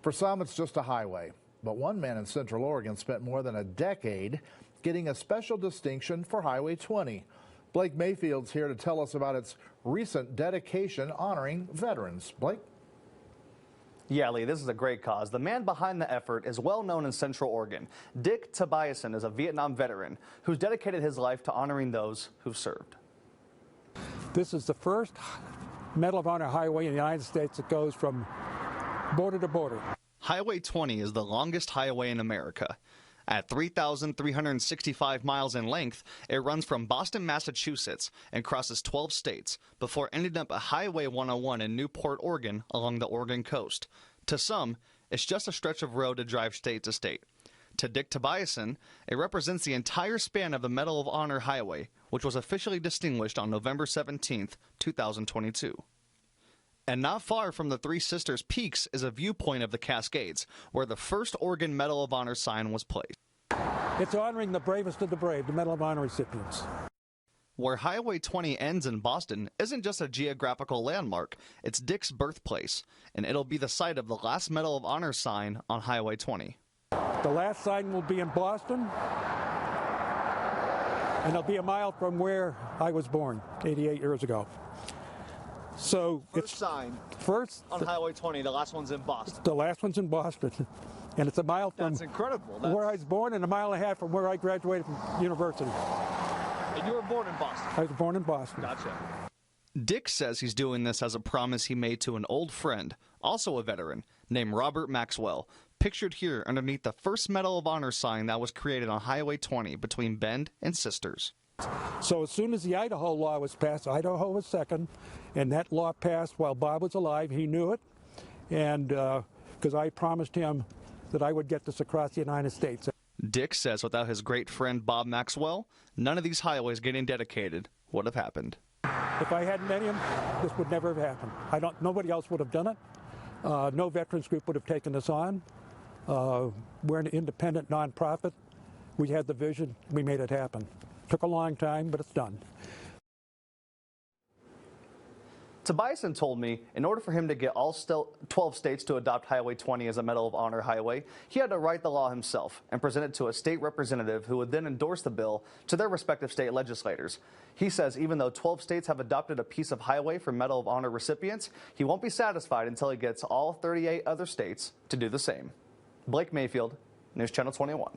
For some, it's just a highway. But one man in Central Oregon spent more than a decade getting a special distinction for Highway 20. Blake Mayfield's here to tell us about its recent dedication honoring veterans. Blake? Yeah, Lee, this is a great cause. The man behind the effort is well known in Central Oregon. Dick Tobiasen is a Vietnam veteran who's dedicated his life to honoring those who've served. This is the first Medal of Honor highway in the United States that goes from border to border. Highway 20 is the longest highway in America. At 3,365 miles in length, it runs from Boston, Massachusetts, and crosses 12 states before ending up at Highway 101 in Newport, Oregon, along the Oregon coast. To some, it's just a stretch of road to drive state to state. To Dick Tobiasen, it represents the entire span of the Medal of Honor Highway, which was officially distinguished on November 17, 2022. And not far from the Three Sisters Peaks is a viewpoint of the Cascades, where the first Oregon Medal of Honor sign was placed. It's honoring the bravest of the brave, the Medal of Honor recipients. Where Highway 20 ends in Boston isn't just a geographical landmark, it's Dick's birthplace, and it'll be the site of the last Medal of Honor sign on Highway 20. The last sign will be in Boston, and it'll be a mile from where I was born 88 years ago. So First sign on Highway 20, the last one's in Boston. The last one's in Boston, and it's a mile from That's incredible. where I was born and a mile and a half from where I graduated from university. And you were born in Boston? I was born in Boston. Gotcha. Dick says he's doing this as a promise he made to an old friend, also a veteran, named Robert Maxwell, pictured here underneath the first Medal of Honor sign that was created on Highway 20 between Bend and Sisters. So as soon as the Idaho law was passed, Idaho was second, and that law passed while Bob was alive. He knew it, and because I promised him that I would get this across the United States. Dick says without his great friend Bob Maxwell, none of these highways getting dedicated would have happened. If I hadn't met him, this would never have happened. Nobody else would have done it. No veterans group would have taken this on. We're an independent nonprofit. We had the vision. We made it happen. Took a long time, but it's done. Tobiasen told me in order for him to get all 12 states to adopt Highway 20 as a Medal of Honor highway, he had to write the law himself and present it to a state representative who would then endorse the bill to their respective state legislators. He says even though 12 states have adopted a piece of highway for Medal of Honor recipients, he won't be satisfied until he gets all 38 other states to do the same. Blake Mayfield, News Channel 21.